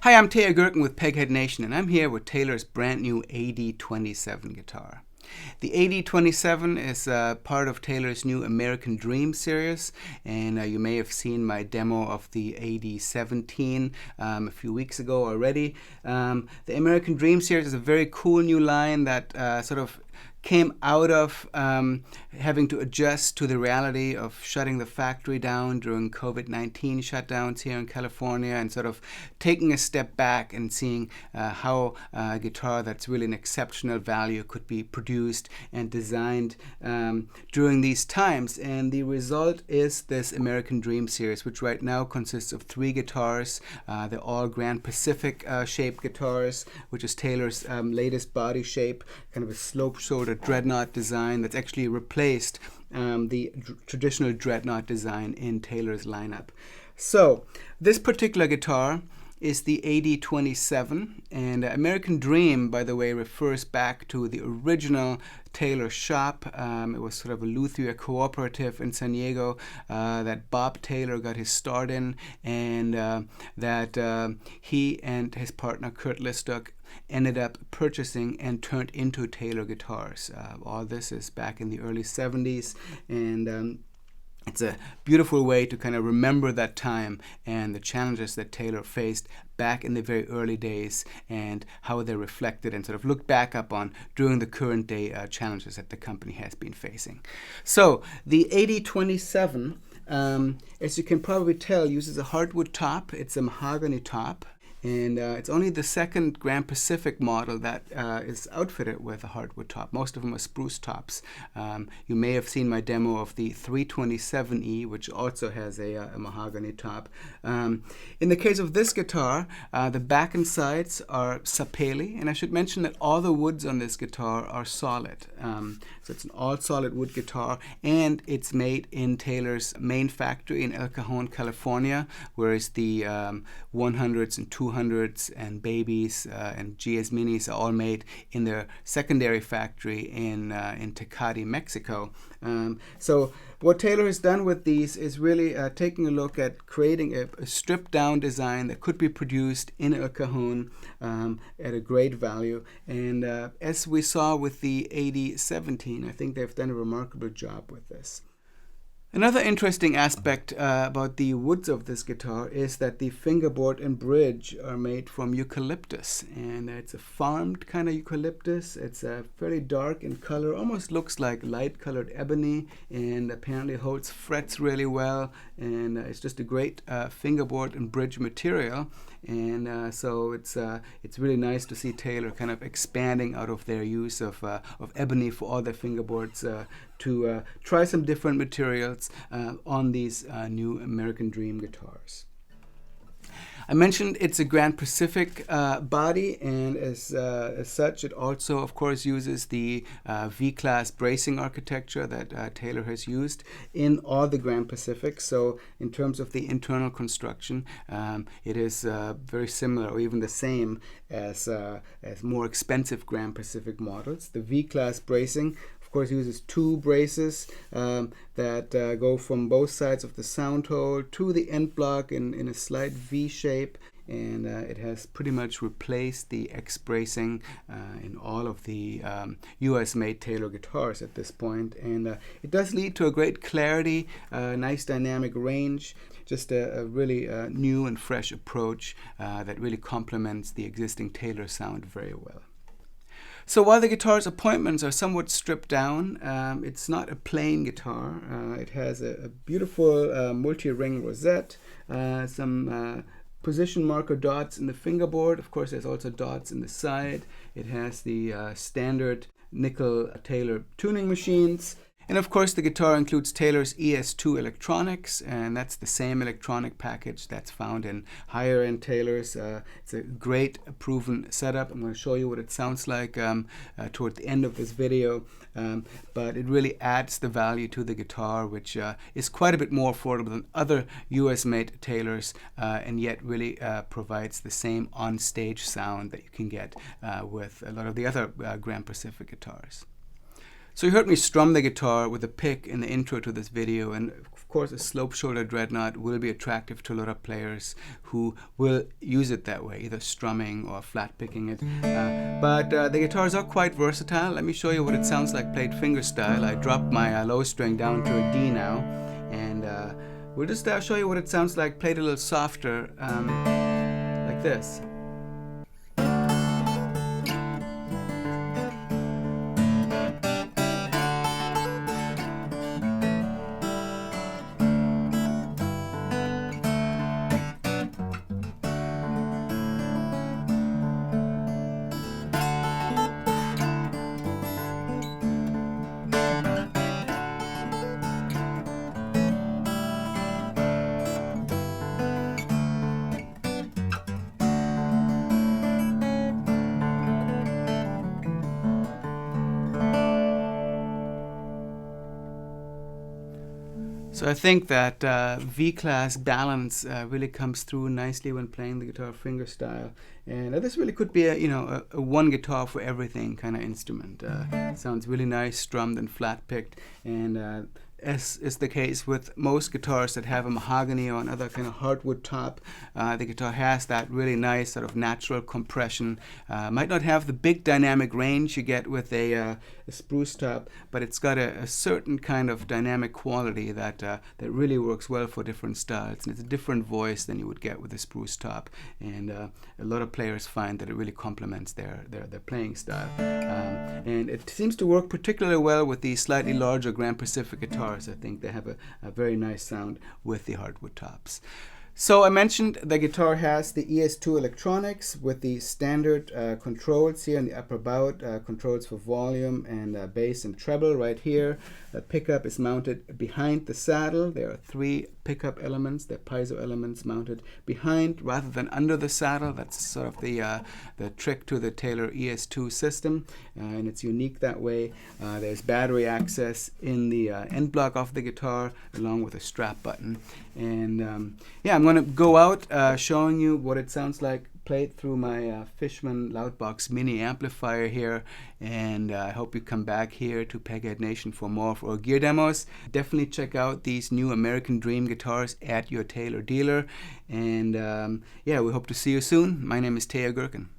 Hi, I'm Teja Gerken with Peghead Nation, and I'm here with Taylor's brand new AD27 guitar. The AD27 is part of Taylor's new American Dream series, and you may have seen my demo of the AD17 a few weeks ago already. The American Dream series is a very cool new line that sort of came out of having to adjust to the reality of shutting the factory down during COVID-19 shutdowns here in California, and sort of taking a step back and seeing how a guitar that's really an exceptional value could be produced and designed during these times. And the result is this American Dream series, which right now consists of 3 guitars. They're all Grand Pacific shaped guitars, which is Taylor's latest body shape, kind of a slope-shoulder dreadnought design that's actually replaced the traditional dreadnought design in Taylor's lineup. So this particular guitar is the AD27, and American Dream, by the way, refers back to the original Taylor shop. It was sort of a luthier cooperative in San Diego that Bob Taylor got his start in, and that he and his partner Kurt Listock ended up purchasing and turned into Taylor guitars. All this is back in the early 70s, and it's a beautiful way to kind of remember that time and the challenges that Taylor faced back in the very early days, and how they're reflected and sort of looked back upon during the current day challenges that the company has been facing. So the AD27, as you can probably tell, uses a hardwood top. It's a mahogany top. And it's only the second Grand Pacific model that is outfitted with a hardwood top. Most of them are spruce tops. You may have seen my demo of the 327e, which also has a mahogany top. In the case of this guitar, the back and sides are sapele, and I should mention that all the woods on this guitar are solid. So it's an all-solid wood guitar, and it's made in Taylor's main factory in El Cajon, California, whereas the 100s and 200s and babies and GS Minis are all made in their secondary factory in Tecate, Mexico. So what Taylor has done with these is really taking a look at creating a stripped-down design that could be produced in El Cajon at a great value. And as we saw with the AD17, I think they've done a remarkable job with this. Another interesting aspect about the woods of this guitar is that the fingerboard and bridge are made from eucalyptus, and it's a farmed kind of eucalyptus. It's fairly dark in color, almost looks like light-colored ebony, and apparently holds frets really well, and it's just a great fingerboard and bridge material. And so it's really nice to see Taylor kind of expanding out of their use of ebony for all their fingerboards to try some different materials on these new American Dream guitars. I mentioned it's a Grand Pacific body, and as such, it also, of course, uses the V-class bracing architecture that Taylor has used in all the Grand Pacifics. So in terms of the internal construction, it is very similar, or even the same as more expensive Grand Pacific models. The V-class bracing, of course, uses 2 braces that go from both sides of the sound hole to the end block in a slight V shape, and it has pretty much replaced the X bracing in all of the US-made Taylor guitars at this point. And it does lead to a great clarity, nice dynamic range, just a really new and fresh approach that really complements the existing Taylor sound very well. So while the guitar's appointments are somewhat stripped down, it's not a plain guitar. It has a beautiful multi-ring rosette, some position marker dots in the fingerboard. Of course, there's also dots in the side. It has the standard nickel Taylor tuning machines. And of course, the guitar includes Taylor's ES2 electronics, and that's the same electronic package that's found in higher-end Taylors. It's a great, proven setup. I'm going to show you what it sounds like toward the end of this video. But it really adds the value to the guitar, which is quite a bit more affordable than other US-made Taylors, and yet really provides the same on-stage sound that you can get with a lot of the other Grand Pacific guitars. So you heard me strum the guitar with a pick in the intro to this video, and of course, a slope shoulder dreadnought will be attractive to a lot of players who will use it that way, either strumming or flat picking it. But the guitars are quite versatile. Let me show you what it sounds like played fingerstyle. I dropped my low string down to a D now, and we'll just show you what it sounds like played a little softer, like this. So I think that V-class balance really comes through nicely when playing the guitar fingerstyle, and this really could be a one guitar for everything kind of instrument. It sounds really nice, strummed and flat picked, and as is the case with most guitars that have a mahogany or another kind of hardwood top, the guitar has that really nice sort of natural compression. Might not have the big dynamic range you get with a spruce top, but it's got a certain kind of dynamic quality that really works well for different styles, and it's a different voice than you would get with a spruce top, and a lot of players find that it really complements their playing style. And it seems to work particularly well with the slightly larger Grand Pacific guitars. I think they have a very nice sound with the hardwood tops. So I mentioned the guitar has the ES2 electronics with the standard controls here in the upper bout, controls for volume and bass and treble right here. The pickup is mounted behind the saddle. There are 3 pickup elements, the piezo elements mounted behind rather than under the saddle. That's sort of the trick to the Taylor ES2 system, and it's unique that way. There's battery access in the end block of the guitar along with a strap button. And yeah, I'm going to go out showing you what it sounds like played through my Fishman Loudbox mini amplifier here, and I hope you come back here to Peghead Nation for more of our gear demos. Definitely check out these new American Dream guitars at your Taylor dealer, and yeah, we hope to see you soon. My name is Teja Gerken.